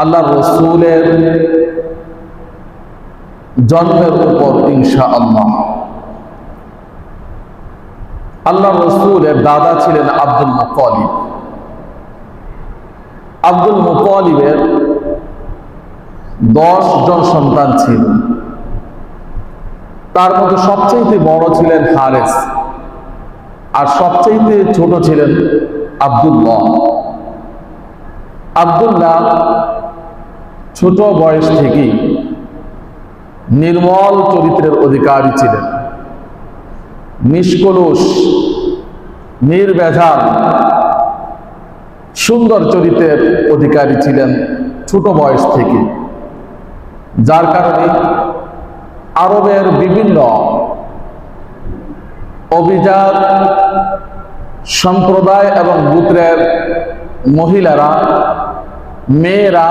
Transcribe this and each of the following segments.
আল্লাহ রসুলের জন্মের উপর ইনশাআল্লাহ। আল্লাহ রসুলের দাদা ছিলেন আব্দুল মুত্তালিব। আব্দুল মুত্তালিবের 10 জন সন্তান ছিল। তার মধ্যে সবচেয়ে বড় ছিলেন হারেস, আর সবচেয়ে ছোট ছিলেন আব্দুল্লাহ। আব্দুল্লাহ ছোট বয়স থেকেই নির্মল চরিত্রের অধিকারী ছিলেন। নিষ্কলুষ, নির্ভেজাল, সুন্দর চরিত্রের অধিকারী ছিলেন ছোট বয়স থেকে, যার কারণে আরবের বিভিন্ন অভিজাত সম্প্রদায় এবং গোত্রের মহিলারা, মেয়েরা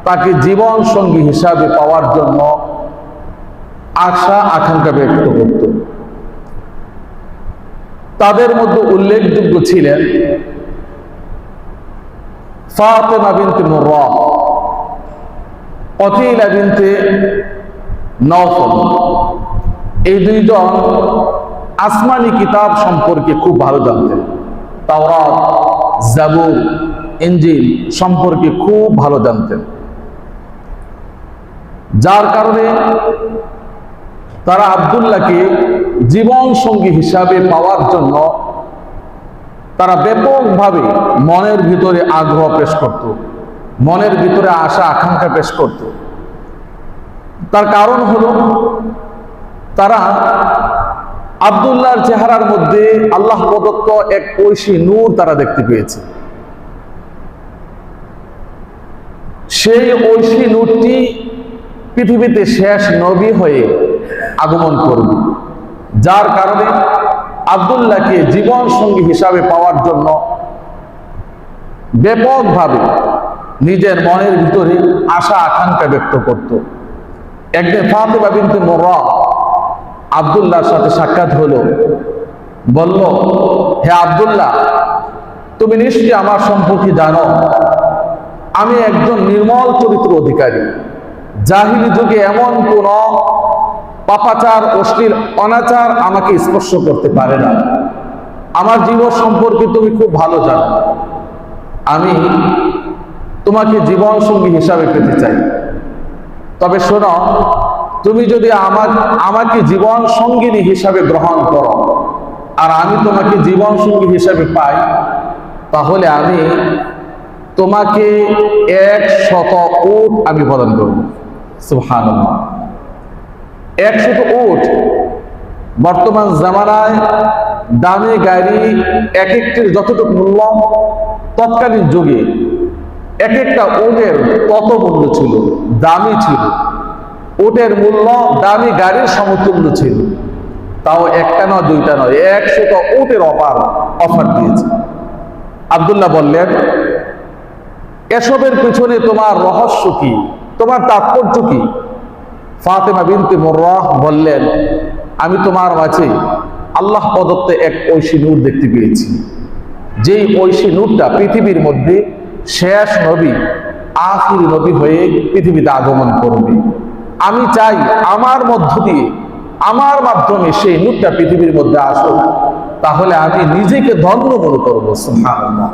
তাকে জীবন সঙ্গী হিসাবে পাওয়ার জন্য আশা আকাঙ্ক্ষা ব্যক্ত করত। তাদের মধ্যে উল্লেখযোগ্য ছিলেন ফাতেমা বিনতে মুররা, কতিলা বিনতে নওফল। এই দুইজন আসমানি কিতাব সম্পর্কে খুব ভালো জানতেন। তাওরাত, জাবুর, ইনজিল সম্পর্কে খুব ভালো জানতেন, যার কারণে তারা আব্দুল্লাহকে জীবন সঙ্গী হিসাবে পাওয়ার জন্য তারা ব্যাপকভাবে মনের ভিতরে আগ্রহ পেশ করত, মনের ভিতরে আশা আকাঙ্ক্ষা পেশ করত। তার কারণ হলো তারা আব্দুল্লাহর চেহারার মধ্যে আল্লাহ প্রদত্ত এক ঐশী নূর তারা দেখতে পেয়েছে। সেই ঐশী নূরটি পৃথিবীতে শেষ নবী হয়ে আগমন করবে, যার কারণে আব্দুল্লাহকে জীবন সঙ্গী হিসাবে পাওয়ার জন্য ব্যাপকভাবে নিজের মনের ভিতরে আশা আকাঙ্ক্ষা ব্যক্ত করত। একদিন ফাতেমা বিনতে মুররা আব্দুল্লাহর সাথে সাক্ষাৎ হলো। বলল, হে আব্দুল্লাহ, তুমি নিশ্চয়ই আমার সম্পর্কে জানো আমি একজন নির্মল চরিত্র অধিকারী। জাহিলি যুগে এমন কোন পাপাচার, অশ্লীল অনাচার আমাকে স্পর্শ করতে পারে না। আমার জীবন সম্পর্কে তুমি খুব ভালো জানো। আমি তোমাকে জীবন সঙ্গী হিসাবে পেতে চাই। তবে শোনো, তুমি যদি আমাকে জীবন সঙ্গিনী হিসাবে গ্রহণ করো আর আমি তোমাকে জীবন সঙ্গী হিসাবে পাই, তাহলে আমি তোমাকে 100 উট আমি প্রদান করব। সুবহানাল্লাহ। 100 উট বর্তমান জামানায় দামি গাড়ি এক একটির যতটুকু মূল্য, তৎকালীন যুগে এক একটা উটের তত মূল্য ছিল, দামি ছিল। উটের মূল্য দামি গাড়ির সমতুল্য ছিল। তাও একটা নয়, দুইটা নয়, 100 উটের অফার দিয়েছে। আব্দুল্লাহ বললেন, এসবের পিছনে তোমার রহস্য কি, তোমার তাৎপর্য কি? ফাতেমা বিনতে মুররা বললেন, আমি তোমার মাঝে আল্লাহ প্রদত্ত এক ঐশী নূর দেখতে পেয়েছি, যেই ঐশী নূরটা পৃথিবীর মধ্যে শেষ নবী, আখির নবী হয়ে পৃথিবীতে আগমন করবে। আমি চাই আমার মধ্য দিয়ে, আমার মাধ্যমে সেই নূরটা পৃথিবীর মধ্যে আসুক, তাহলে আমি নিজেকে ধন্য মনে করবো। সুবহানাল্লাহ।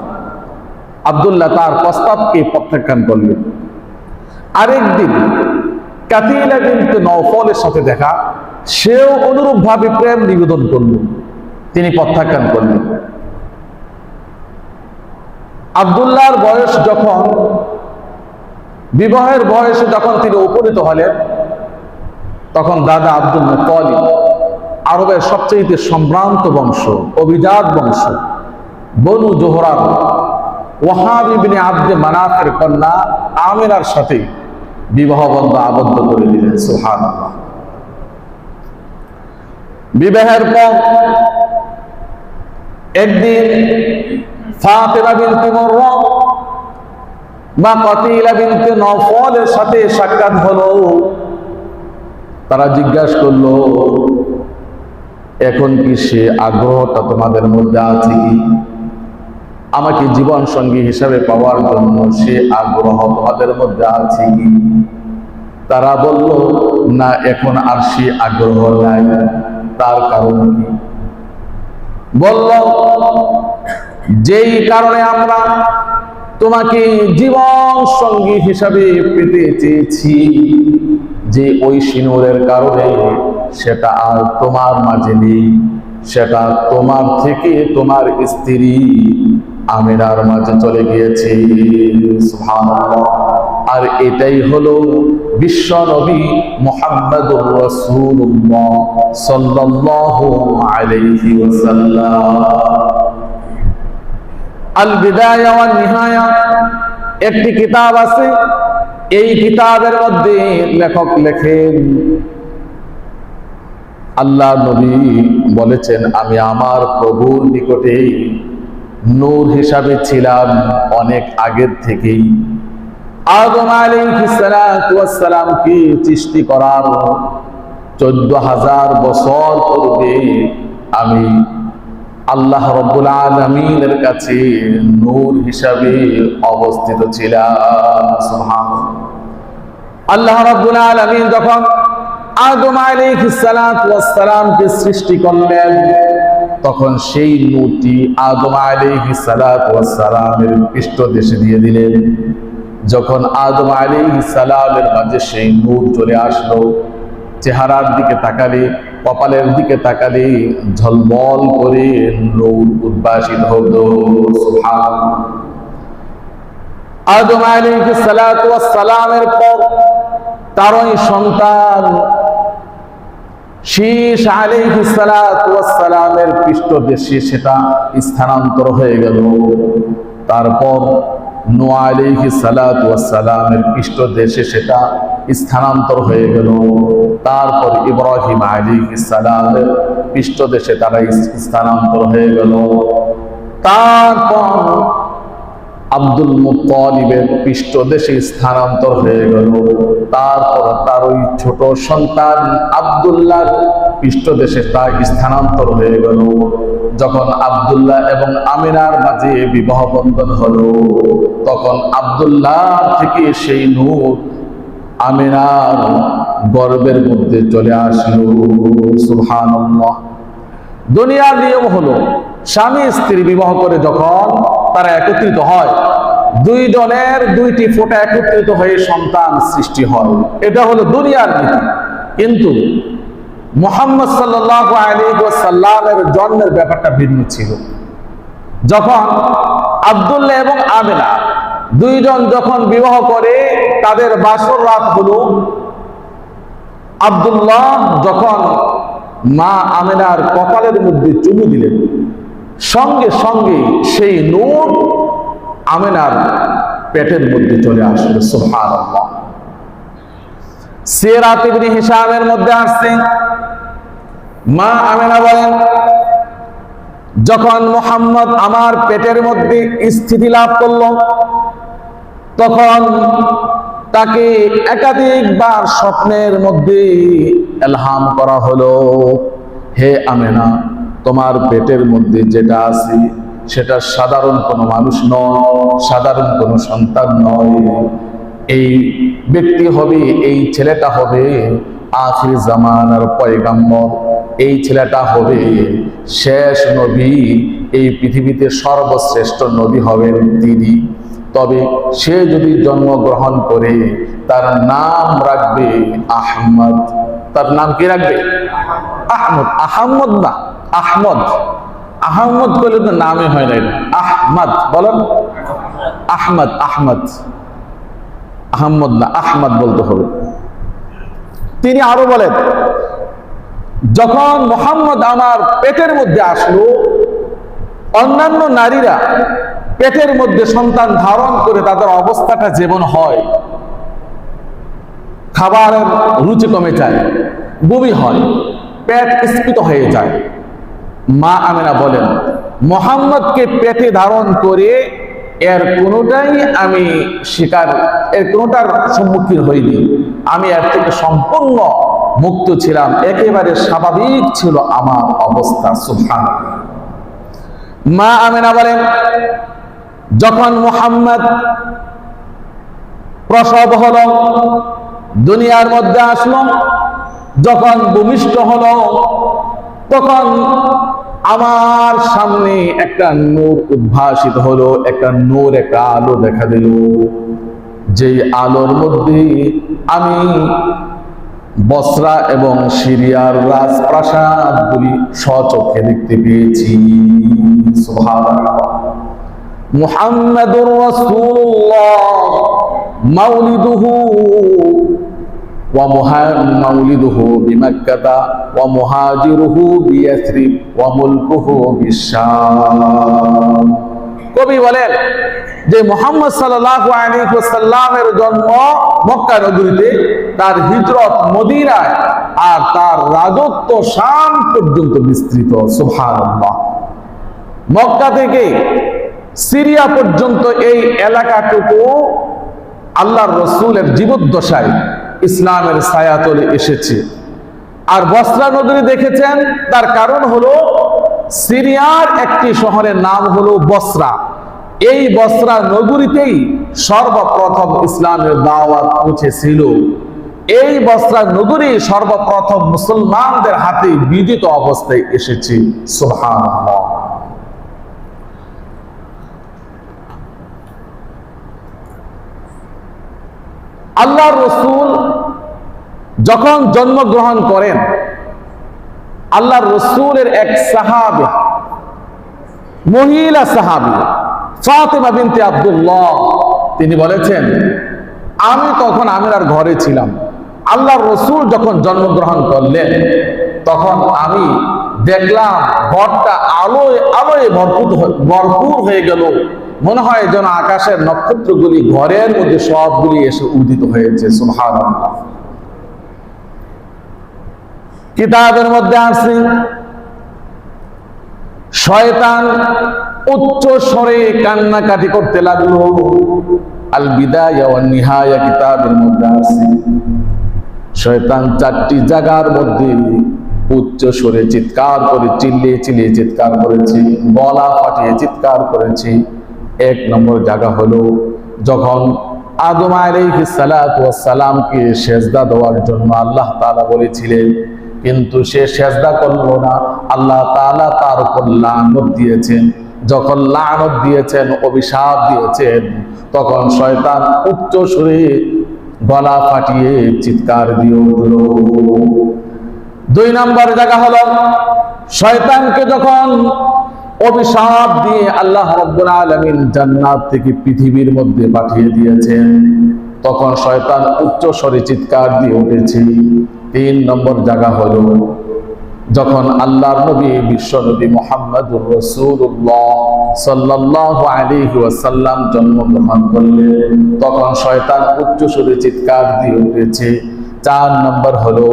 আব্দুল্লাহ তার প্রস্তাবকে প্রত্যাখ্যান করলেন। আরেকদিন কাতিলা বিনতে নওফলের সাথে দেখা, সেও অনুরূপ ভাবে প্রেম নিবেদন করল, তিনি প্রত্যাখ্যান করলেন। আব্দুল্লাহর বয়স যখন, বিবাহের বয়সে যখন তিনি উপনীত হলেন, তখন দাদা আব্দুল মুত্তালিব আরবের সবচেয়ে সম্ভ্রান্ত বংশ, অভিজাত বংশ বনু জোহরার ওয়াহাব ইবনে আব্দে মানাফের কন্যা আমিনার সাথে বিবাহ বন্ধন আবদ্ধ করে দিলেন। সুবহানাল্লাহ। বিবাহের পর একদিন ফাতেমা বিনতে মুররা বা কতিলা বিনতে নওফলের সাথে সাক্ষাৎ হলো। তারা জিজ্ঞাসা করলো, এখন কি সে আগ্রহটা তোমাদের মধ্যে আছে কি? আমাকে জীবন সঙ্গী হিসাবে পাওয়ার জন্য সে আগ্রহ তোমাদের মধ্যে আছে কি? তারা বলল, না, এখন আর সে আগ্রহ নাই। তার কারণ কি? বলল, যেই কারণে আমরা তোমাকে জীবন সঙ্গী হিসাবে পেতে চেয়েছি, যে ওই সিনুরের কারণে সেটা আর তোমার মাঝে নেই, সেটা তোমার থেকে তোমার স্ত্রী আমিনার মাঝে চলে গিয়েছে। সুবহানাল্লাহ। আর এটাই হলো বিশ্ব নবী মুহাম্মদুর রাসূলুল্লাহ সাল্লাল্লাহু আলাইহি ওয়াসাল্লাম। আল বিদায়া ওয়ান নিহায়া একটি কিতাব আছে। এই কিতাবের মধ্যে লেখক লেখেন, আল্লাহ নবী বলেছেন, আমি আমার প্রভুর নিকটে নূর হিসাবে ছিলাম অনেক আগের থেকেই। আদম আলাইহিস সালাতু ওয়াস সালামকে সৃষ্টি করার 14,000 বছর পূর্বে আমি আল্লাহ রাব্বুল আলামিনের কাছে নূর হিসাবে অবস্থিত ছিলাম। সুবহানাল্লাহ। আল্লাহ রাব্বুল আলামিন যখন আদম আলাইহিস সালাতু ওয়াস সালামকে সৃষ্টি করলেন, তখন সেই নূরটি আদম আলাইহিস সালাতু ওয়াস সালামের পৃষ্ঠদেশে দিয়ে দিলেন। যখন আদম আলাইহিস সালামের মাঝে সেই নূর চলে আসলো, চেহারার দিকে তাকালে, কপালের দিকে তাকালে ঝলমল করে নূর উদ্ভাসিত হতো। সুবহানাল্লাহ। আদম আলাইহিস সালাতু ওয়াস সালামের পর তারই সন্তান শীশ আলাইহিস সালাতু ওয়াস সালামের পৃষ্ঠদেশে সেটা স্থানান্তর হয়ে গেল। তারপর নূহ আলাইহিস সালাতু ওয়াস সালামের পৃষ্ঠদেশে সেটা স্থানান্তর হয়ে গেল। তারপর ইব্রাহিম আলাইহিস সালামের পৃষ্ঠদেশে তারা স্থানান্তর হয়ে গেল। তারপর আব্দুল মুত্তালিবের পৃষ্ঠদেশে স্থানান্তর হয়ে গেল। তারপর তার ওই ছোট সন্তান আব্দুল্লাহর পৃষ্ঠদেশে তা স্থানান্তর হয়ে গেল। যখন আব্দুল্লাহ এবং আমিনার মাঝে বিবাহ বন্ধন হলো, তখন আব্দুল্লাহ থেকে সেই নূর আমিনার গর্ভের মধ্যে চলে আসলো। সুবহানাল্লাহ। দুনিয়ার নিয়ম হলো, স্বামী স্ত্রী বিবাহ করে যখন তারা একত্রিত হয়, দুই জনের দুইটি ফোঁটা একত্রিত হয়ে সন্তান সৃষ্টি হয়। এটা হলো দুনিয়ার নীতি। কিন্তু মুহাম্মদ সাল্লাল্লাহু আলাইহি ওয়াসাল্লামের জন্মের ব্যাপারটা ভিন্ন ছিল। যখন আব্দুল্লাহ এবং আমিনা দুইজন যখন বিবাহ করে, তাদের বাসর রাত হলো। আব্দুল্লাহ যখন মা আমিনার কপালের মধ্যে চুমু দিলেন, সঙ্গে সঙ্গে সেই নূর আমিনার পেটের মধ্যে চলে আসলো। সুবহানাল্লাহ। সিরাত ইবনে হিশামের মধ্যে আসছে, মা আমিনা বলেন, যখন মুহাম্মদ আমার পেটের মধ্যে স্থিতি লাভ করলো, তখন তাকে একাধিকবার স্বপ্নের মধ্যে ইলহাম করা হলো, হে আমিনা, তোমার পেটের মধ্যে যেটা আছে সেটা সাধারণ কোনো মানুষ নয়, সাধারণ কোনো সন্তান নয়। এই ব্যক্তি হবে, এই ছেলেটা হবে আখির জামানার পয়গাম্বর, এই ছেলেটা হবে শেষ নবী, এই পৃথিবীতে সর্বশ্রেষ্ঠ নবী হবেন তিনি। তবে সে যদি জন্মগ্রহণ করে, তার নাম রাখবে আহমদ। তার নাম কি রাখবে? আহমদ। আহমদ না, আহমদ। আহমদ বলে তো নামে হয় না, আহমদ বলেন। আহমদ, আহমদ, আহমদ না, আহমদ বলতে হবে। তিনি আরো বলেন, যখন মুহাম্মদ আমার পেটের মধ্যে আসলো, অন্যান্য নারীরা পেটের মধ্যে সন্তান ধারণ করে তাদের অবস্থাটা যেমন হয়, খাবারের রুচি কমে যায়, বমি হয়, পেট স্ফীত হয়ে যায়। মা আমিনা বলেন, মুহাম্মদকে পেটে ধারণ করে এর কোনোটাই আমি এর কোনোটার সম্মুখীন হইনি। আমি এর থেকে সম্পূর্ণ মুক্ত ছিলাম, একেবারে স্বাভাবিক ছিল আমার অবস্থা। সুবহানাল্লাহ। মা আমিনা বলেন, যখন মুহাম্মদ প্রসব হলো, দুনিয়ার মধ্যে আসলো, যখন ভূমিষ্ঠ হলো, তখন আমার সামনে একটা নূর উদ্ভাসিত হলো, একটা নূর, একটা আলো দেখা দিল। যে আলোর মধ্যে আমি বসরা এবং সিরিয়ার রাজপ্রাসাদগুলি স্বচক্ষে দেখতে পেয়েছি। সুবহানাল্লাহ। মুহাম্মাদুর রাসূলুল্লাহ মাউলিদুহু মাউলিদুহু বিমাক্কাতা ওয়া মুহাজিরুহু বিয়াসরিব ওয়া মুলকুহু বিশাম। কবি বলেন যে মুহাম্মদ সাল্লাল্লাহু আলাইহি ওয়াসাল্লামের জন্ম মক্কা নগরীতে, তার হিজরত মদিনায়, আর তার রাজত্ব শাম পর্যন্ত বিস্তৃত। সুবহানাল্লাহ। মক্কা থেকে সিরিয়া পর্যন্ত এই এলাকাটুকু আল্লাহর রাসূলের জীবদ্দশায় ইসলামের ছায়াতলে এসেছে। আর বসরা নগরী দেখেছেন, তার কারণ হলো সিরিয়ার একটি শহরের নাম হলো বসরা। এই বসরা নগরীতেই সর্বপ্রথম ইসলামের দাওয়াত পৌঁছেছিল। এই বসরা নগরী সর্বপ্রথম মুসলমানদের হাতে বিজিত অবস্থায় এসেছে। সুবহানাল্লাহ। আল্লাহর রাসূল যখন জন্মগ্রহণ করেন, আল্লাহর রাসূলের এক সাহাবী, মহিলা সাহাবী ফাতেমা বিনতে আব্দুল্লাহ, তিনি বলেছেন, আমি তখন আমিনার ঘরে ছিলাম। আল্লাহর রাসূল যখন জন্মগ্রহণ করলেন, তখন আমি দেখলাম ঘরটা আলোয় আলোয় ভরপুর হয়ে গেল। মনে হয় যেন আকাশের নক্ষত্রগুলি ঘরের মধ্যে সবগুলি এসে উদিত হয়েছে। সুবহানাল্লাহ। কিতাবের মধ্যে আছে, শয়তান উচ্চ স্বরে কান্নাকাটি করতে লাগলো। আল বিদায়া ওয়ান নিহায়া কিতাবের মধ্যে আছে, শয়তান 4টি জায়গার মধ্যে উচ্চ স্বরে চিৎকার করে, চিল্লিয়ে চিল্লিয়ে চিৎকার করেছে, গলা ফাটিয়ে চিৎকার করেছে। 1 নম্বর জায়গা হলো যখন আদম আলাইহিস সালাতু ওয়াস সালামকে সেজদা দেওয়ার জন্য আল্লাহ তাআলা বলেছিলেন, কিন্তু সে সেজদা করলো না। আল্লাহ তাআলা তার উপর লানত দিয়েছেন। যখন লানত দিয়েছেন, অভিশাপ দিয়েছেন, তখন শয়তান উচ্চ সুরে গলা ফাটিয়ে চিৎকার দিয়ে উঠল। 2 নম্বর জায়গা হলো শয়তানকে যখন অভিশাপ দিয়ে আল্লাহ রাব্বুল আলামিন জান্নাত থেকে পৃথিবীর মধ্যে পাঠিয়ে দিয়েছেন, তখন শয়তান উচ্চ স্বরে চিৎকার দিয়ে উঠেছে। 3 নম্বর জায়গা হলো যখন আল্লাহর নবী বিশ্বনবী মুহাম্মদুর রাসূলুল্লাহ সাল্লাল্লাহু আলাইহি ওয়াসাল্লাম জন্মগ্রহণ করলেন, তখন শয়তান উচ্চ স্বরে চিৎকার দিয়ে উঠেছে। 4 নম্বর হলো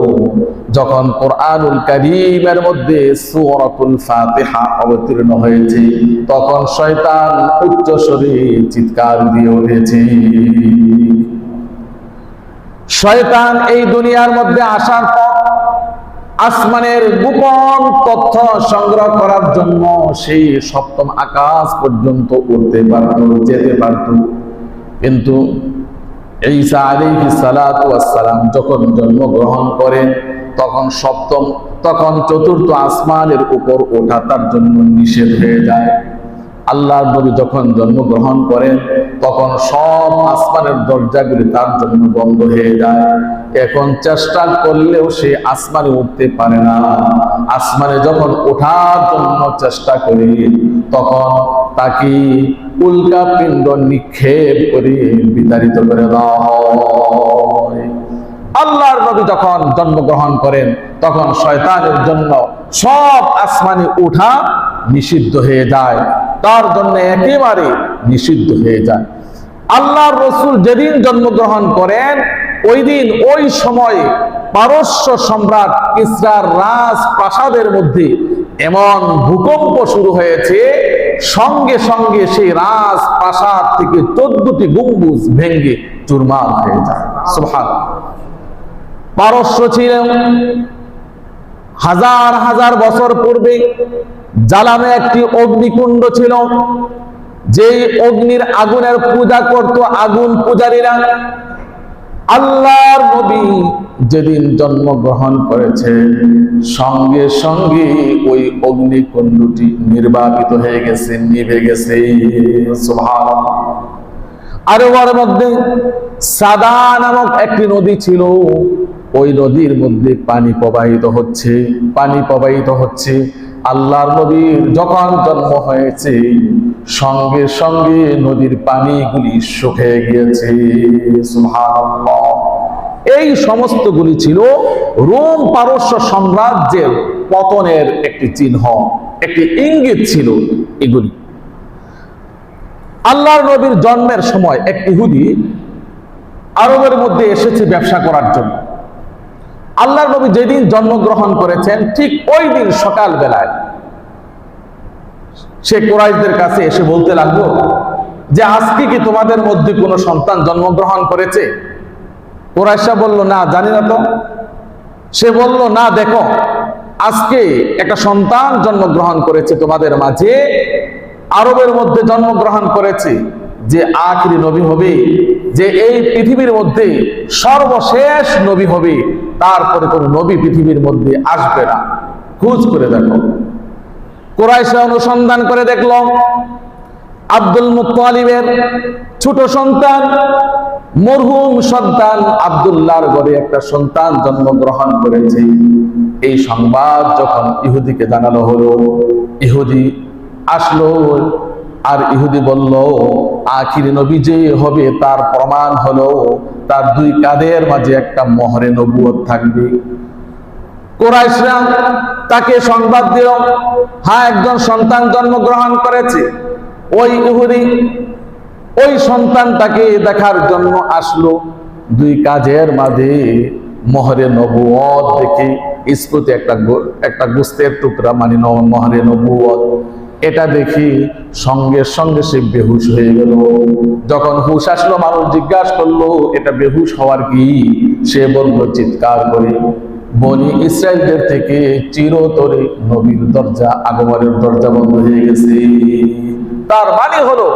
যখন কোরআনুল কারীমের মধ্যে সূরাতুল ফাতিহা অবতীর্ণ হয়েছে, তখন শয়তান উচ্চ স্বরে চিৎকার দিয়ে উঠেছে। শয়তান এই দুনিয়ার মধ্যে আসার পর আসমানের গোপন তথ্য সংগ্রহ করার জন্য সেই 7ম আকাশ পর্যন্ত উঠতে পারত, যেতে পারত। কিন্তু ঈসা আলাইহিস সালাতু ওয়াস সালাম যখন জন্মগ্রহণ করেন, তখন 4র্থ আসমানের উপর ওঠা তার জন্য নিষেধ হয়ে যায়। আল্লাহর নবী যখন জন্মগ্রহণ করেন, তখন সব আসমানের দরজাগুলি তার জন্য বন্ধ হয়ে যায়। এখন চেষ্টা করলেও সে আসমানে উঠতে পারে না। আসমানে যখন ওঠার জন্য চেষ্টা করে, তখন তাকে উল্কা পিণ্ড নিক্ষেপ করে বিতাড়িত করে দেওয়া হয়। আল্লাহর নবী যখন জন্মগ্রহণ করেন, তখন শয়তানের জন্য সব আসমানে ওঠা নিষিদ্ধ হয়ে যায়, তার জন্য একেবারে নিষিদ্ধ হয়ে যায়। আল্লাহর রাসূল যেদিন জন্মগ্রহণ করেন, ওই দিন ওই সময়ে পারস্য সম্রাট কিসরার রাজপ্রাসাদের মধ্যে এমন ভূকম্প শুরু হয়েছে, সঙ্গে সঙ্গে সেই রাজপ্রাসাদ থেকে 14টি গম্বুজ ভেঙে চুরমার হয়ে যায়। সুবহানাল্লাহ। পারস্য ছিলেন হাজার হাজার বছর পূর্বে জালানে একটি অগ্নিকুণ্ড ছিল। যেই অগ্নির আগুনের পূজা করত আগুন পূজারীরা, আল্লাহর নবী যেদিন জন্মগ্রহণ করেছে সঙ্গে সঙ্গে ওই অগ্নিকুণ্ডটি নির্বাপিত হয়ে গেছে, নিভে গেছে। সুবহানাল্লাহ। আরবের মধ্যে সাদা নামক একটি নদী ছিল, ওই নদীর মধ্যে পানি প্রবাহিত হচ্ছে, পানি প্রবাহিত হচ্ছে। আল্লাহর নবীর যখন জন্ম হয়েছে সঙ্গে সঙ্গে নদীর পানিগুলি শুকিয়ে গিয়েছে। সুবহানাল্লাহ। এই সমস্তগুলি ছিল রোম পারস্য সাম্রাজ্যের পতনের একটি চিহ্ন, একটি ইঙ্গিত ছিল এগুলি। আল্লাহর নবীর জন্মের সময় এক ইহুদি আরবের মধ্যে এসেছে ব্যবসা করার জন্য। আল্লাহর নবী যেদিন জন্মগ্রহণ করেছেন ঠিক ওই দিন সকাল বেলায় সে কুরাইশদের কাছে এসে বলতে লাগলো যে আজকে কি তোমাদের মধ্যে কোনো সন্তান জন্মগ্রহণ করেছে? কুরাইশরা বলল, না, জানি না তো। সে বলল, না, দেখো, আজকে একটা সন্তান জন্মগ্রহণ করেছে তোমাদের মাঝে, আরবের মধ্যে জন্মগ্রহণ করেছে, যে আখিরি নবী হবে, যে এই পৃথিবীর মধ্যে সর্বশেষ নবী হবে, তারপরে কোন নবী পৃথিবীর মধ্যে আসবে না। খোঁজ করে দেখো। কুরাইশরা অনুসন্ধান করে দেখল আব্দুল মুত্তালিবের ছোট সন্তান, মরহুম সন্তান আব্দুল্লাহর ঘরে একটা সন্তান জন্মগ্রহণ করেছে। এই সংবাদ যখন ইহুদিকে জানানো হলো, ইহুদি আসলো, আর ইহুদি বলল আখির নবী যে হবে তার প্রমাণ হলো তার দুই কাঁধের মাঝে একটা মোহরে নবুয়ত থাকবে। কুরাইশরা তাকে সংবাদ দিল, হ্যাঁ, একজন সন্তান জন্মগ্রহণ করেছে। ওই ইহুদি ওই সন্তানটাকে দেখার জন্য আসলো, দুই কাঁধের মাঝে মোহরে নবুয়ত দেখে ইস্কুতে একটা গোস্তের টুকরা, মানে মোহরে নবুয়ত, এটা দেখি সঙ্গে সঙ্গে সে বেহুশ হয়ে গেল। যখন হুশ আসলো, মানুষ জিজ্ঞাসা করলো এটা বেহুশ হওয়ার কি? সে বলল চিৎকার করে, বনি ইসরায়েলদের থেকে চিরতরে নবীর দরজা, আগমনের দরজা বন্ধ হয়ে গেছে। তার মানে হলো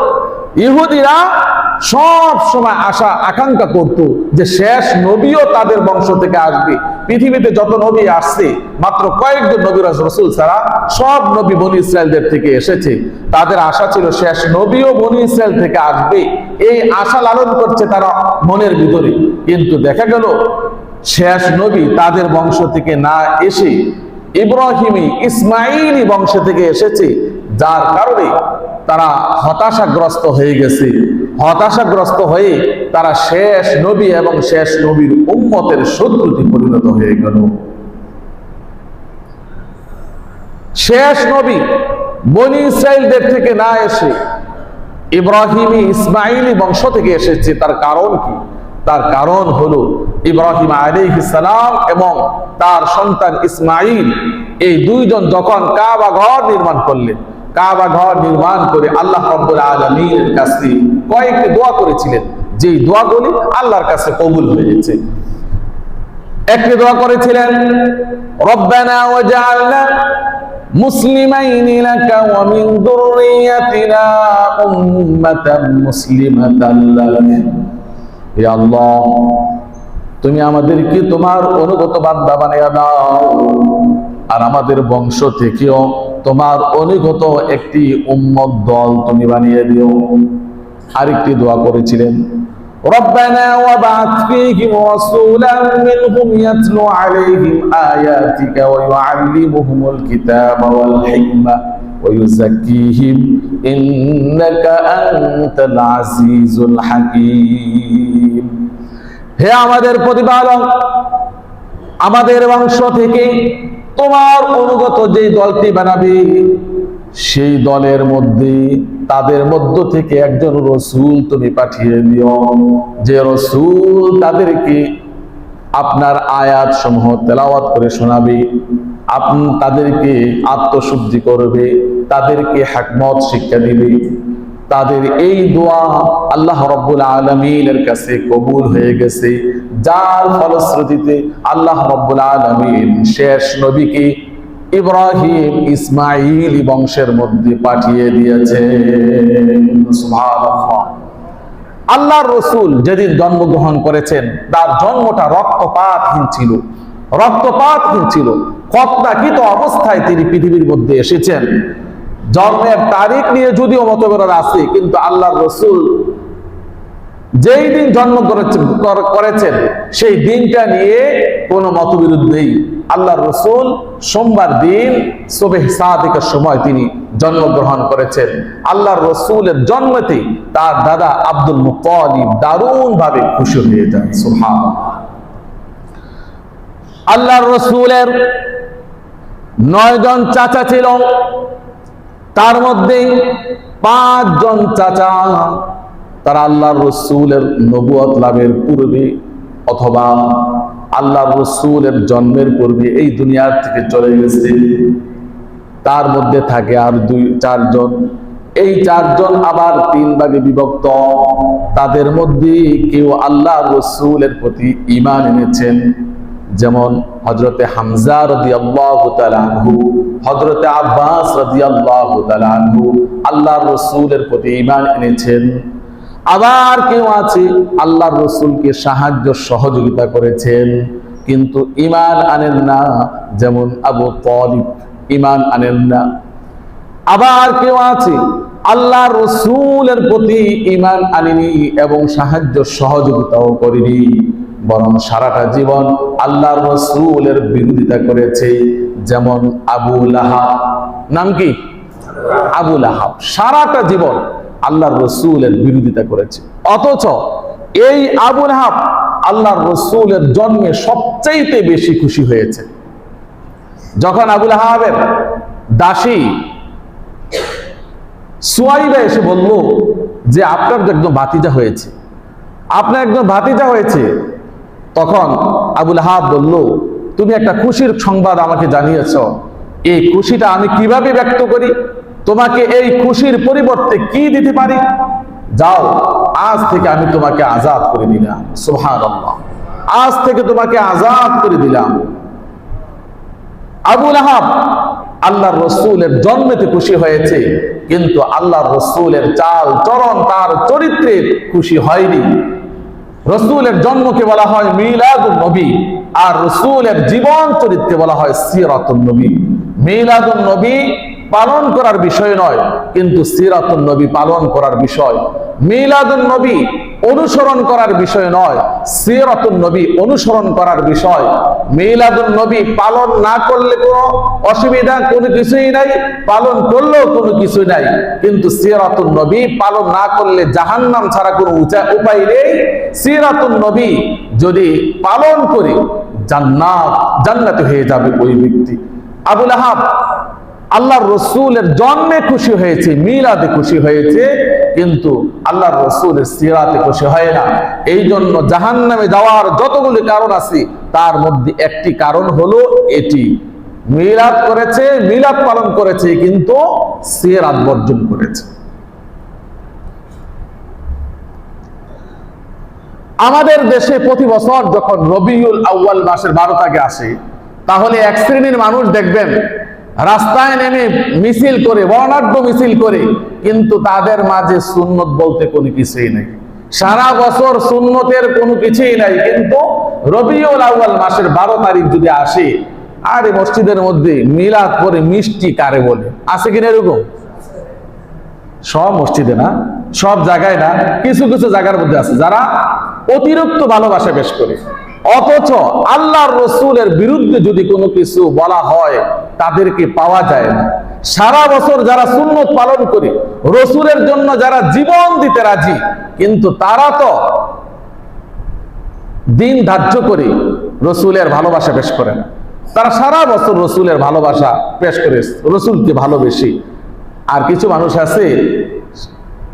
ইহুদিরা সব সময় আশা আকাঙ্ক্ষা করত যে শেষ নবীও তাদের বংশ থেকে আসবে। পৃথিবীতে যত নবী আসছে মাত্র কয়েকজন নবী রাসূল ছাড়া সব নবী বনি ইসরায়েলদের থেকে এসেছে। তাদের আশা ছিল শেষ নবীও বনি ইসরায়েল থেকে আসবে, এই আশা লালন করছে তারা মনের ভিতরে। কিন্তু দেখা গেল শেষ নবী তাদের বংশ থেকে না এসে ইব্রাহিমী ইসমাইলি বংশ থেকে এসেছে, যার কারণে তারা হতাশাগ্রস্ত হয়ে গেছে। হতাশাগ্রস্ত হয়ে তারা শেষ নবী এবং শেষ নবীর উম্মতের শত্রুতে পরিণত হয়ে গেল। শেষ নবী বনি ইসরায়েলদের থেকে না এসে ইব্রাহিমী ইসমাইলি বংশ থেকে এসেছে। তার কারণ কি? তার কারণ হলো ইব্রাহিম আলাইহিস সালাম এবং তার সন্তান ইসমাইল, এই দুইজন যখন কাবা ঘর নির্মাণ করলেন, কাবা ঘর নির্মাণ করে আল্লাহ রাব্বুল আলামিনের কাছে কয়েকটি দোয়া করেছিলেন, যেই দোয়াগুলি আল্লাহর কাছে কবুল হয়েছে। একটি দোয়া করেছিলেন, রব্বানা ওয়াজআলনা মুসলিমাইনি লাকা ওয়া মিন যুররিয়াতিনা উম্মাতান মুসলিমাতান লাক। হে আল্লাহ, তুমি আমাদেরকে তোমার অনুগত বান্দা বানায়া দাও, আর আমাদের বংশ থেকেও তোমার অনুগত একটি উম্মত দল তুমি বানিয়ে দিও। আরেকটি দোয়া করেছিলেন, রব্বানা ওয়াবআথ ফীহিম রাসূলান মিনহুম ইয়াতলু আলাইহিম আয়াতিকা ওয়া ইউআল্লিমুহুমুল কিতাবা ওয়াল হিকমা ওয়া ইউযাক্কিহিম ইন্নাকা আনতাল আজিজুল হাকীম। হে আমাদের প্রতিপালক, আমাদের বংশ থেকে তোমার অনুগত যে দলটি বানাবে, সেই দলের মধ্যে তাদের মধ্য থেকে একজন রসূল তুমি পাঠিয়ে দিও, যে রসূল তাদেরকে আপনার আয়াত সমূহ তেলাওয়াত করে শোনাবে, তাদেরকে আত্মশুদ্ধি করবে, তাদেরকে হিকমত শিক্ষা দিবে। তাদের এই দোয়া আল্লাহ রাব্বুল আলামিনের কাছে কবুল হয়ে গেছে, যার ফলশ্রুতিতে আল্লাহ রাব্বুল আলামিন শেষ নবীকে ইব্রাহিম ইসমাইল বংশের মধ্যে পাঠিয়ে দিয়েছে। সুবহানাল্লাহ। আল্লাহর রসুল যেদিন জন্মগ্রহণ করেছেন তার জন্মটা রক্তপাতহীন ছিল, রক্তপাতহীন ছিল। খতনাকৃত অবস্থায় তিনি পৃথিবীর মধ্যে এসেছেন। জন্মের তারিখ নিয়ে যদিও মতভেদ আছে, কিন্তু আল্লাহর রসুল যেই দিন জন্ম করেছেন সেই দিনটা নিয়ে কোনো মতবিরোধ নেই। আল্লাহর রসুল সোমবার দিন সুবহ সাদিকের সময় তিনি জন্মগ্রহণ করেছেন। আল্লাহর রসুলের জন্মতে তার দাদা আব্দুল মুত্তালিব দারুণ ভাবে খুশি হয়ে যান। সুবহানাল্লাহ। আল্লাহর রসুলের 9 জন চাচা ছিল, তার মধ্যে 5 জন চাচা তারা আল্লাহর রসুলের নবুয়ত লাভের পূর্বে অথবা আল্লাহর রসুলের জন্মের পূর্বে এই দুনিয়ার থেকে চলে গেছে। তার মধ্যে থাকে আর 4 জন। এই 4 জন আবার 3 ভাগে বিভক্ত। তাদের মধ্যে কেউ আল্লাহর রসুলের প্রতি ঈমান এনেছেন, যেমন হযরতে হামজা রাদিয়াল্লাহু তাআলা আনহু, হযরতে আব্বাস রাদিয়াল্লাহু তাআলা আনহু আল্লাহর রসুলের প্রতি ঈমান এনেছেন। আবার কেউ আছে আল্লাহর রসুলকে সাহায্য সহযোগিতা করেছেন কিন্তু ঈমান আনেন না, যেমন আবু তালিব ঈমান আনেন না। আবার কেউ আছে আল্লাহর রসুলের প্রতি ঈমান আনেনি এবং সাহায্য সহযোগিতাও করেনি, বরং সারাটা জীবন আল্লাহর রসুলের বিরোধিতা করেছে, যেমন আবু লাহাব। নাম কি? আবু লাহাব সারাটা জীবন আল্লাহর রসুলের বিরোধিতা করেছে। অথচ এই আবু লাহাব আল্লাহর রসুলের জন্মে সবচাইতে বেশি খুশি হয়েছে। যখন আবু লাহাবের দাসী সুয়াইবা এসে বলল যে আপনার তো একদম ভাতিজা হয়েছে, আপনার একদম ভাতিজা হয়েছে, তখন আবু লাহাব বলল তুমি একটা খুশির সংবাদ আমাকে জানিয়েছ, এই খুশিটা আমি কিভাবে ব্যক্ত করি? তোমাকে এই খুশির পরিবর্তে কি দিতে পারি? যাও, আজ থেকে আমি তোমাকে আজাদ করে দিলাম। সুবহানাল্লাহ। আজ থেকে তোমাকে আজাদ করে দিলাম। আবু লাহাব আল্লাহর রসুলের জন্মেতে খুশি হয়েছে, কিন্তু আল্লাহর রসুলের চাল চরণ তার চরিত্রে খুশি হয়নি। রসুলের জন্মকে বলা হয় মিলাদুন নবী, আর রসুলের জীবন চরিত্রে বলা হয় সিরাতুন নবী। মিলাদুন নবী পালন করার বিষয় নয়, কিন্তু সিরাতুন নবী পালন করার বিষয়। মিলাদুন নবী অনুসরণ করার বিষয় নয়, সিরাতুন নবী অনুসরণ করার বিষয়। মিলাদুন নবী পালন না করলে কোনো অসুবিধা কোনো কিছুই নাই, পালন করলেও কোনো কিছু নাই, কিন্তু সিরাতুন নবী পালন না করলে জাহান্নাম ছাড়া কোনো উপায় নেই। সিরাতুন নবী যদি পালন করে জান্নাতে হয়ে যাবে ওই ব্যক্তি। আবু লাহাব আল্লাহর রসুলের জন্মে খুশি হয়েছে, মিলাদে খুশি হয়েছে, কিন্তু আল্লাহর রসুলের সিরাতে খুশি হয় না। এই জন্য জাহান্নামে যাওয়ার যতগুলি কারণ আছে তার মধ্যে একটি কারণ হলো এটি, মিলাদ করেছে, মিলাদ পালন করেছে, কিন্তু সিরাত বর্জন করেছে। আমাদের দেশে প্রতি বছর যখন রবিউল আউয়াল মাসের 12 তারিখে আসে, তাহলে এক শ্রেণীর মানুষ দেখবেন রাস্তায় নেমে মিছিল করে, বর্ণাঢ্য মিছিল করে, কিন্তু তাদের মাঝে সুন্নত বলতে কোনো কিছুই নাই। সারা বছর সুন্নতের কোনো কিছুই নাই, কিন্তু রবিউল আউয়াল মাসের 12 তারিখ যদি আসে, আর এই মসজিদের মধ্যে মিলাদ করে মিষ্টি কারে বলে? আছে কিনা এরকম? সব মসজিদে না, সব জায়গায় না, কিছু কিছু জায়গার মধ্যে আছে যারা অতিরিক্ত ভালোবাসা পেশ করে। অথচ আল্লাহর রসুলের বিরুদ্ধে যদি কোনো কিছু বলা হয় তাদেরকে পাওয়া যায় না। সারা বছর যারা সুন্নত পালন করে, রসুলের জন্য যারা জীবন দিতে রাজি, কিন্তু তারা তো দিন ধার্য করে রসুলের ভালোবাসা পেশ করে না। তারা সারা বছর রসুলের ভালোবাসা পেশ করে, রসুলকে ভালোবেসে। আর কিছু মানুষ আছে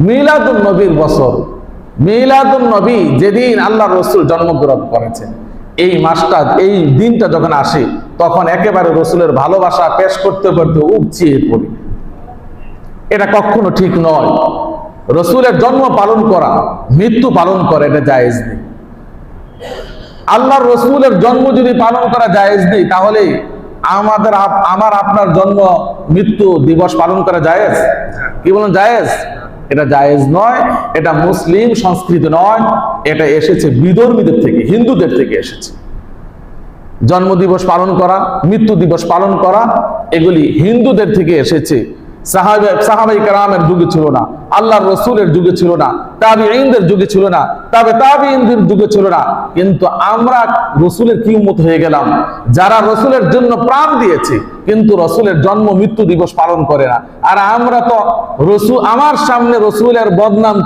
মিলাদুন নবীর বছর, মিলাদুন নবী যেদিন আল্লাহর রসুল জন্মগ্রহণ করেছেন, এই মাসটা, এই দিনটা যখন আসে, তখন একেবারে রসুলের ভালোবাসা পেশ করতে করতে উপচিয়ে পড়ি। এটা কখনো ঠিক নয়। রসুলের জন্ম পালন করা, মৃত্যু পালন করা, এটা জায়েজ নেই। আল্লাহর রসুলের জন্ম যদি পালন করা জায়েজ নেই, তাহলে আমার আপনার জন্ম মৃত্যু দিবস পালন করা জায়েজ? কি বলেন, জায়েজ? এটা জায়েজ নয়, এটা মুসলিম সংস্কৃতি নয়, এটা এসেছে বিধর্মীদের থেকে, হিন্দুদের থেকে এসেছে। জন্ম দিবস পালন করা, মৃত্যু দিবস পালন করা, এগুলি হিন্দুদের থেকে এসেছে। সাহাবাই কেরামের যুগে ছিল না, আল্লাহর রসুলের যুগে ছিল না, তাবিঈনদের যুগে ছিল না, তাবিঈনদের যুগে ছিল না। কিন্তু আমরা রসুলের কি উম্মত হয়ে গেলাম, যারা রসুলের জন্য প্রাণ দিয়েছে কিন্তু রসুলের জন্ম মৃত্যু দিবস পালন করে না। আর আমরা তো আমার সামনে রসুলের বদনাম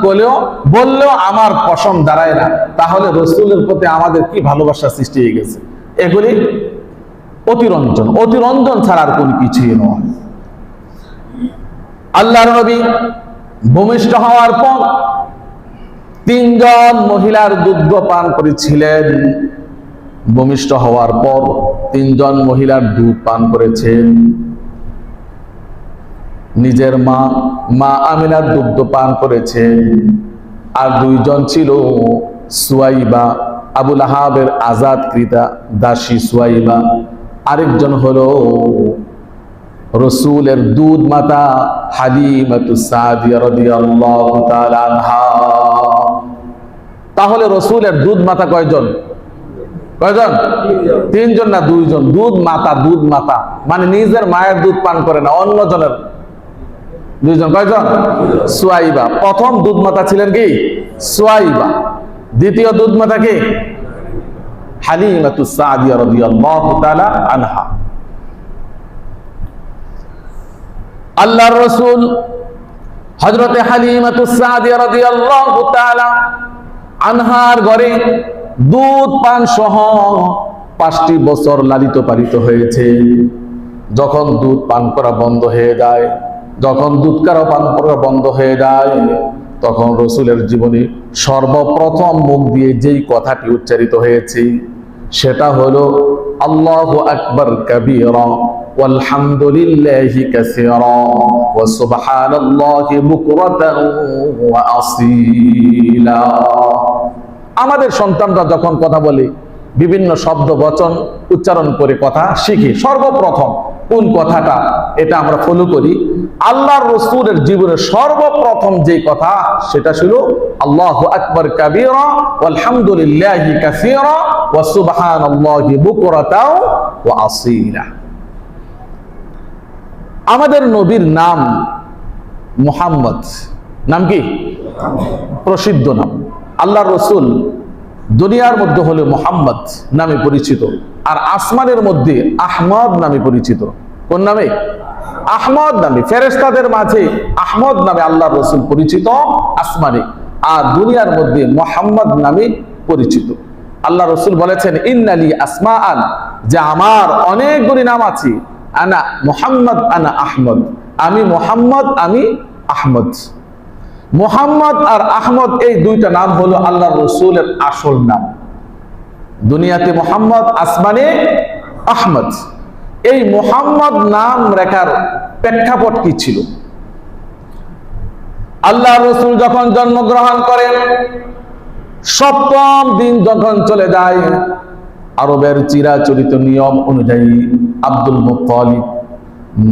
বললেও আমার পছন্দ দাঁড়ায় না। তাহলে রসুলের প্রতি আমাদের কি ভালোবাসা সৃষ্টি হয়ে গেছে? এগুলি অতিরঞ্জন ছাড়া আর কোন কিছুই নয়। আল্লাহর নবী ভূমিষ্ঠ হওয়ার পর 3 জন মহিলার দুধ পান করেছিলেন। ভূমিষ্ঠ হওয়ার পর 3 জন মহিলার দুধ পান করেছেন। নিজের মা আমিনার দুধ পান করেছেন। আর 2 জন ছিল সুয়াইবা, আবু লাহাবের আজাদকৃতা দাসী সুয়াইবা। আরেকজন হলো রসুলের দুধ মাতা হালিমাতুস সাদিয়া রাদিয়াল্লাহু তাআলা আনহা। তাহলে রসুলের দুধ মাতা কয়জন? 3 জন না 2 জন? দুধ মাতা মানে নিজের মায়ের দুধ পান করে না, অন্য জনের 2 জন। কয়জন? সুয়াইবা। প্রথম দুধ মাতা ছিলেন কি? সুয়াইবা। দ্বিতীয় দুধ মাতা কি? হালিমাতুস সাদিয়া রাদিয়াল্লাহু তাআলা আনহা। আল্লাহর রাসূল হযরতে হালিমাতুস সাদিয়া রাদিয়াল্লাহু তাআলা আনহার ঘরে দুধ পান সহ 5টি বছর লালিত পালিত হয়েছে। যখন দুধ পান করা বন্ধ হয়ে যায়, তখন রাসূলের জীবনে সর্বপ্রথম মুখ দিয়ে যেই কথাটি উচ্চারিত হয়েছে সেটা হলো আল্লাহু আকবার কাবীরা ওয়ালহামদুলিল্লাহি কাসীরা ওয়া সুবহানাল্লাহি বুকরাতান ওয়া আসীলা। আমাদের সন্তানরা যখন কথা বলে বিভিন্ন শব্দ বচন উচ্চারণ করে কথা শিখে, সর্বপ্রথম কোন কথাটা এটা আমরা ফলো করি? আল্লাহর রাসূলের জীবনের সর্বপ্রথম যে কথা সেটা ছিল আল্লাহু আকবার কাবীরা ওয়ালহামদুলিল্লাহি কাসীরা ওয়া সুবহানাল্লাহি বুকরাতাও ওয়া আসীলা। আমাদের নবীর নাম মুহাম্মদ। নাম কি? প্রসিদ্ধ নাম। আল্লাহর রাসূল দুনিয়ার মধ্যে হলো মুহাম্মদ নামে পরিচিত, আর আসমানের মধ্যে আহমদ নামে পরিচিত। কোন নামে? আহমদ নামে। ফেরেশতাদের মাঝে আহমদ নামে আল্লাহর রাসূল পরিচিত আসমানে, আর দুনিয়ার মধ্যে মুহাম্মদ নামে পরিচিত। আল্লাহ রাসূল বলেছেন ইন্নালি আসমাআন, যে আমার অনেকগুলি নাম আছে। আনা মুহাম্মদ আনা আহমদ, আমি মুহাম্মদ আমি আহমদ। মুহাম্মদ আর আহমদ এই 2টা নাম হলো আল্লাহর রাসূলের আসল নাম। দুনিয়াতে মুহাম্মদ, আসমানে আহমদ। এই মুহাম্মদ নাম রাখার প্রেক্ষাপট কি ছিল? আল্লাহর রাসূল যখন জন্মগ্রহণ করেন, 7ম দিন যখন চলে যায়, আরবের চিরাচরিত নিয়ম অনুযায়ী আব্দুল মুত্তালিব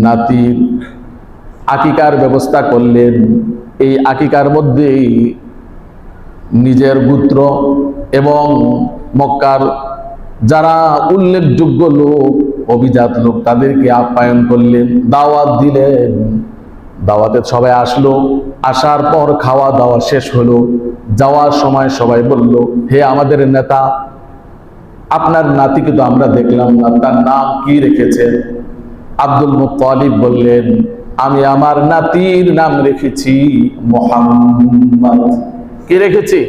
নাতির আকিকার ব্যবস্থা করলেন। এই আকিকার মধ্যে নিজের গোত্র এবং মক্কার যারা উল্লেখযোগ্য লোক, অভিজাত লোক, তাদেরকে আপ্যায়ন করলেন, দাওয়াত দিলেন। দাওয়াতে সবাই আসলো। আসার পর খাওয়া দাওয়া শেষ হলো। যাওয়ার সময় সবাই বলল, হে আমাদের নেতা, আপনার নাতিকে তো আমরা দেখলাম না, তার নাম কি রেখেছেন? আব্দুল মুত্তালিব বললেন, আমি আমার নাতির নাম রেখেছি মুহাম্মদ। কি রেখেছি?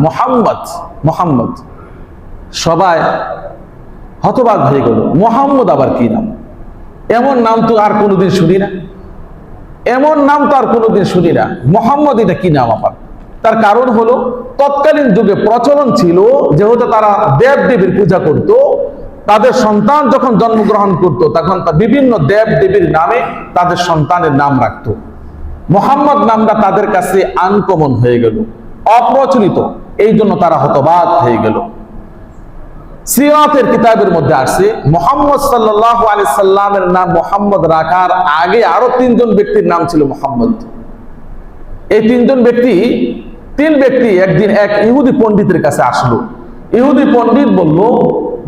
মুহাম্মদ। মুহাম্মদ। সবাই হতবাক হয়ে গেল, মুহাম্মদ আবার কি নাম? এমন নাম তো আর কোনোদিন শুনি না, মুহাম্মদ এটা কি নাম আবার? তার কারণ হলো তৎকালীন যুগে প্রচলন ছিল, যেহেতু তারা দেব দেবীর পূজা করত, তাদের সন্তান যখন জন্মগ্রহণ করত তখন বিভিন্ন দেব দেবীর নামে তাদের সন্তানের নাম রাখত। মুহাম্মদ নামটা তাদের কাছে আনকমন হয়ে গেল, অপ্রচলিত। এই জন্য তারা হতবাক হয়ে গেল। সিরাতের কিতাবের মধ্যে আসছে মুহাম্মদ সাল্লাল্লাহু আলাইহি সাল্লামের নাম মুহাম্মদ রাখার আগে আরো তিনজন ব্যক্তির নাম ছিল মুহাম্মদ। এই তিন ব্যক্তি একদিন এক ইহুদি পণ্ডিতের কাছে আসলো। ইহুদি পণ্ডিত বলল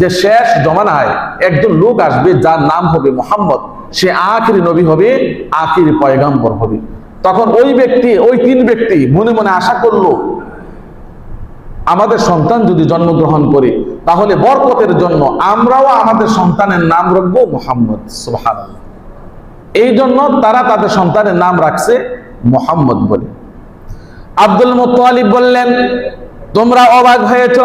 যে শেষ জমানায় একজন লোক আসবে যার নাম হবে মুহাম্মদ, সে আখিরি নবী হবে, আখিরি পয়গাম্বর হবে। তখন ওই তিন ব্যক্তি মনে মনে আশা করলো আমাদের সন্তান যদি জন্মগ্রহণ করে তাহলে বরকতের জন্য আমরাও আমাদের সন্তানের নাম রাখবো মুহাম্মদ। সুবহানাল্লাহ। এই জন্য তারা তাদের সন্তানের নাম রাখছে মুহাম্মদ বলে। আব্দুল মুত্তালিব বললেন, তোমরা অবাক হয়েছ,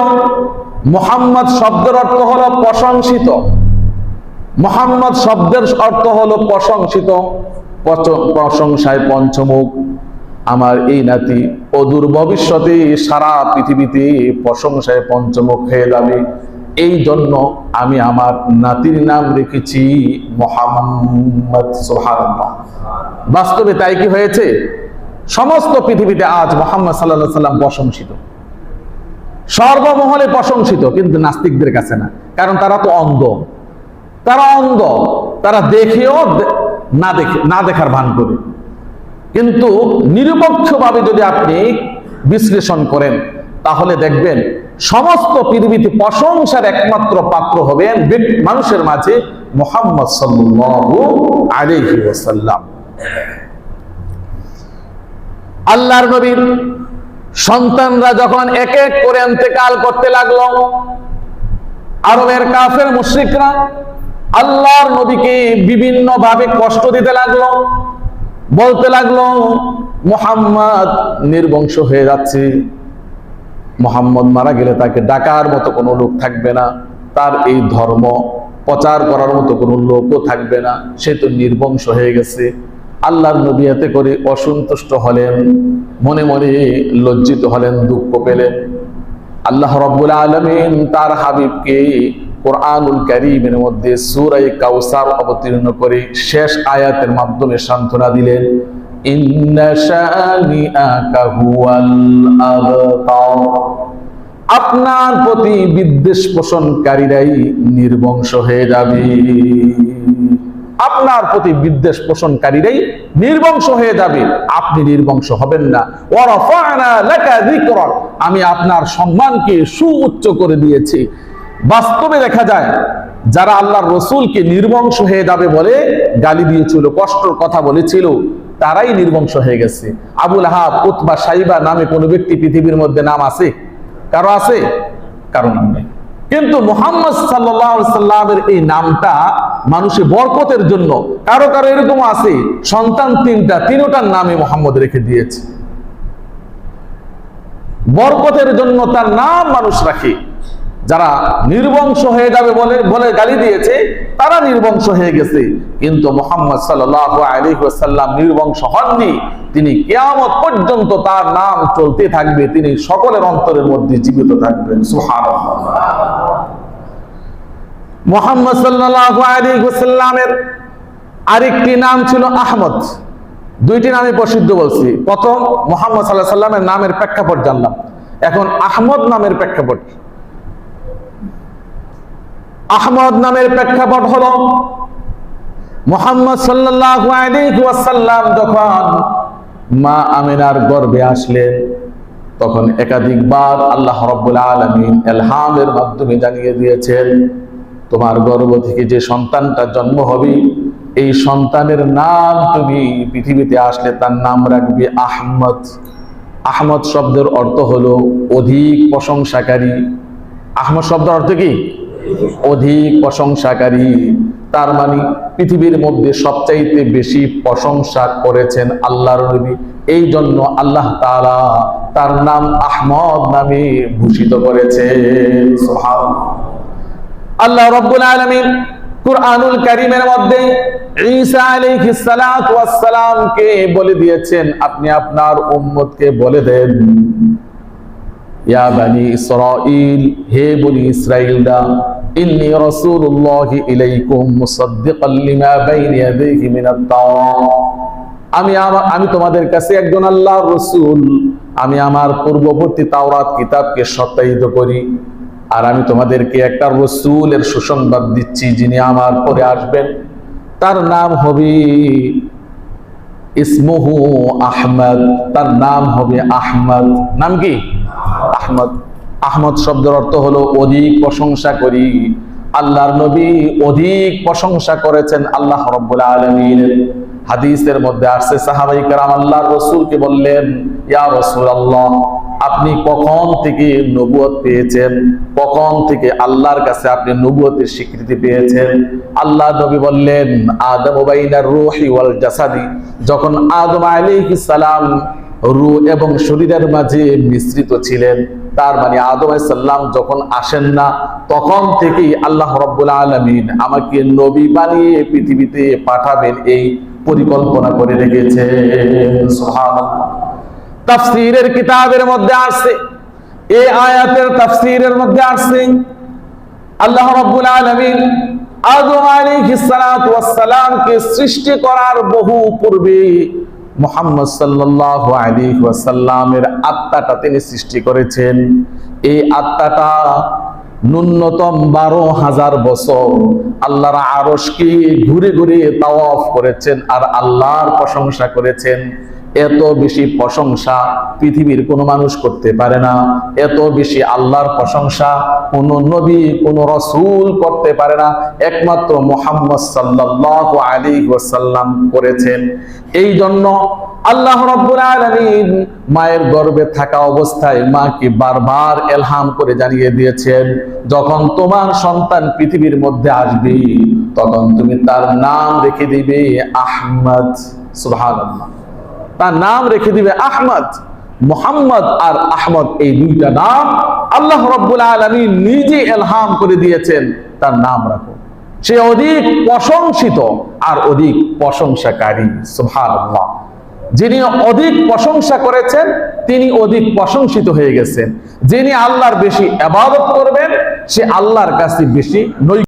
মুহাম্মদ শব্দের অর্থ হলো প্রশংসিত। মুহাম্মদ শব্দের অর্থ হলো প্রশংসিত, প্রশংসায় পঞ্চমুখ। আমার এই নাতি অদূর ভবিষ্যতে সারা পৃথিবীতে প্রশংসায় পঞ্চমুখ হয়ে যাবে। এই জন্য আমি আমার নাতির নাম রেখেছি মুহাম্মদ। সুবহানাল্লাহ। বাস্তবে তাই কি হয়েছে? সমস্ত পৃথিবীতে আজ মুহাম্মদ সাল্লাল্লাহু আলাইহি সাল্লাম প্রশংসিত, সর্বমহলে প্রশংসিত, কিন্তু নাস্তিকদের কাছে না। কারণ তারা তো অন্ধ, তারা দেখেও না দেখার ভান করে। কিন্তু নিরপেক্ষভাবে যদি আপনি বিশ্লেষণ করেন তাহলে দেখবেন সমস্ত পৃথিবীতে প্রশংসার একমাত্র পাত্র হবেন মানুষের মাঝে মুহাম্মদ সাল্লাল্লাহু আলাইহি ওয়াসাল্লাম। আল্লাহর নবীর সন্তানরা যখন এক এক করে ইন্তেকাল করতে লাগলো, আরবের কাফের মুশরিকরা আল্লাহর নবীকে বিভিন্ন ভাবে কষ্ট দিতে লাগলো, বলতে লাগলো মুহাম্মদ নির্বংশ হয়ে যাচ্ছে, মুহাম্মদ মারা গেলে তাকে ডাকার মতো কোনো লোক থাকবে না, তার এই ধর্ম প্রচার করার মতো কোনো লোকও থাকবে না, সে তো নির্বংশ হয়ে গেছে। আল্লাহর নবী এতে করে অসন্তুষ্ট হলেন, মনে মনে লজ্জিত হলেন, দুঃখ পেলেন। আল্লাহ রাব্বুল আলামিন তার হাবিবকে কোরআনুল কারীমের মধ্যে সূরা কাউসার অবতীর্ণ করে শেষ আয়াতের মাধ্যমে সান্ত্বনা দিলেন, ইন্না শানিআকা হুয়াল আবতার। আপনার প্রতি বিদ্বেষ পোষণকারীরাই নির্বংশ হয়ে যাবে, আপনার প্রতি বিদ্বেষ পোষণকারীরাই নির্বংশ হয়ে যাবে, আপনি নির্বংশ হবেন না। ওয়া রাফা'না লাকা যিকরাক, আমি আপনার সম্মানকে সুউচ্চ করে দিয়েছি। বাস্তবে দেখা যায় যারা আল্লাহর রাসূলকে নির্বংশ হয়ে যাবে বলে গালি দিয়েছিল, কষ্টের কথা বলেছিল, তারাই নির্বংশ হয়ে গেছে। আবু লাহাব, উতবা, সাইবা নামে কোন ব্যক্তি পৃথিবীর মধ্যে নাম আছে? কারো আছে? কারো নাম নেই। কিন্তু মুহাম্মদ সাল্লাল্লাহু আলাইহি সাল্লামের এই নামটা মানুষের বরকতের জন্য, কারো কারো এরকম আছে সন্তান তিনটার নামে মুহাম্মদ রেখে দিয়েছে, বরকতের জন্য তার নাম মানুষ রাখে। যারা নির্বংশ হয়ে যাবে বলে গালি দিয়েছে তারা নির্বংশ হয়ে গেছে, কিন্তু মুহাম্মদ সাল্লাল্লাহু আলাইহি ওয়াসাল্লাম নির্বংশ হননি। তিনি কিয়ামত পর্যন্ত তার নাম চলতে থাকবে, তিনি সকলের অন্তরের মধ্যে জীবিত থাকবেন। সুবহানাল্লাহ। মুহাম্মদ সাল্লাল্লাহু আলাইহি ওয়াসাল্লামের আরেকটি নাম ছিল আহমদ। দুইটি নামে প্রসিদ্ধ বলছি। প্রথম মুহাম্মদ সাল্লাল্লাহু আলাইহি ওয়াসাল্লামের নামের প্রেক্ষাপট জানলাম, এখন আহমদ নামের প্রেক্ষাপট। আহমদ নামের প্রেক্ষাপট হলো মুহাম্মদ সাল্লাল্লাহু আলাইহি ওয়াসাল্লাম যখন মা আমিনার গর্ভে আসলেন তখন একাধিকবার আল্লাহ রাব্বুল আলামিন ইলহামের মাধ্যমে জানিয়ে দিয়েছেন, তোমার গর্ভ থেকে যে সন্তানটা জন্ম হবে এই সন্তানের নাম তুমি পৃথিবীতে আসলে তার নাম রাখবে আহমদ। আহমদ শব্দের অর্থ হলো অধিক প্রশংসাকারী। আহমদ শব্দের অর্থ কি? অধিক প্রশংসাকারী। তার মানে পৃথিবীর মধ্যে সবচাইতে বেশি প্রশংসা করেছেন আল্লাহর নবী, এই জন্য আল্লাহ তাআলা তার নাম আহমদ নামে ভূষিত করেছেন। সুবহানাল্লাহ। আল্লাহ রাব্বুল আলামিন কুরআনুল কারীমের মধ্যে ঈসা আলাইহিস সালাতু ওয়াস সালামকে বলে দিয়েছেন, আপনি আপনার উম্মতকে বলে দেন, ইয়া বানি ইসরাঈল, হে বনি ইসরাঈলরা, ইন্নী রাসূলুল্লাহি ইলাইকুম মুসাদ্দিকাল লিমা বাইনা ইয়াদাইহি মিনাত তাওরাত। আমি তোমাদের কাছে একজন আল্লাহর রাসূল, আমি আমার পূর্ববর্তী তাওরাত কিতাবকে সত্যায়িত করি। আর আমি তোমাদেরকে একটা রসুলের সুসংবাদ দিচ্ছি, যিনি আমার পরে আসবেন, তার নাম হবে ইসমুহু আহমদ, তার নাম হবে আহমদ। নাম কি? আহমদ। আহমদ শব্দের অর্থ হলো অধিক প্রশংসা করি। আল্লাহর নবী অধিক প্রশংসা করেছেন আল্লাহ রাব্বুল আলামিনের। হাদিসের মধ্যে আসছে সাহাবায়ে কেরাম আল্লাহর রাসূলকে বললেন, ইয়া রাসূলুল্লাহ, আপনি কখন থেকে নবুয়ত পেয়েছেন? কখন থেকে আল্লাহর কাছে আপনি নবুয়তের স্বীকৃতি পেয়েছেন? আল্লাহ নবী বললেন, আদম বাইনার রূহি ওয়াল জাসাদি, যখন আদম আলাইহিস সালাম রূহ এবং শরীরের মাঝে মিশ্রিত ছিলেন, তার মানে আদম আলাইহিস সালাম যখন আসেন না, তখন থেকেই আল্লাহ রাব্বুল আলামিন আমাকে নবী বানিয়ে পৃথিবীতে পাঠাবেন এই পরিকল্পনা করে রেখেছেন। সুবহানাল্লাহ। তাফসীরের কিতাবের মধ্যে আসছে, এই আয়াতের তাফসীরের মধ্যে আসছে, আল্লাহ রাব্বুল আলামিন আদম আলাইহিস সালাতু ওয়াস সালামকে সৃষ্টি করার বহু পূর্বে মুহাম্মদ সাল্লাল্লাহু আলাইহি ওয়াসাল্লামের আত্মাটা তিনি সৃষ্টি করেছেন। এই আত্মাটা ন্যূনতম 12,000 বছর আল্লাহর আরশকে ঘুরে ঘুরে তাওয়াফ করেছেন আর আল্লাহর প্রশংসা করেছেন। এত বেশি প্রশংসা পৃথিবীর কোনো মানুষ করতে পারে না। এত বেশি আল্লাহর প্রশংসা কোনো নবী, কোনো রাসূল করতে পারে না, একমাত্র মুহাম্মদ সাল্লাল্লাহু আলাইহি ওয়াসাল্লাম করেছেন। এই জন্য আল্লাহ রাব্বুল আলামিন মায়ের গর্ভে থাকা অবস্থায় মাকে বারবার ইলহাম করে জানিয়ে দিয়েছেন, যখন তোমার সন্তান পৃথিবীর মধ্যে আসবে, তখন তুমি তার নাম রেখে দিবে আহমদ। সুবহানাল্লাহ। তার নাম রেখে দিবে আহমদ। মুহাম্মদ আর আহমদ, এই দুইটা নাম আল্লাহ রাব্বুল আলামিন নিজে ইলহাম করে দিয়েছেন, তার নাম রাখো। সে অধিক প্রশংসিত আর অধিক প্রশংসাকারী। সুবহানাল্লাহ। যিনি অধিক প্রশংসা করেছেন তিনি অধিক প্রশংসিত হয়ে গেছেন। যিনি আল্লাহর বেশি ইবাদত করবেন সে আল্লাহর কাছে বেশি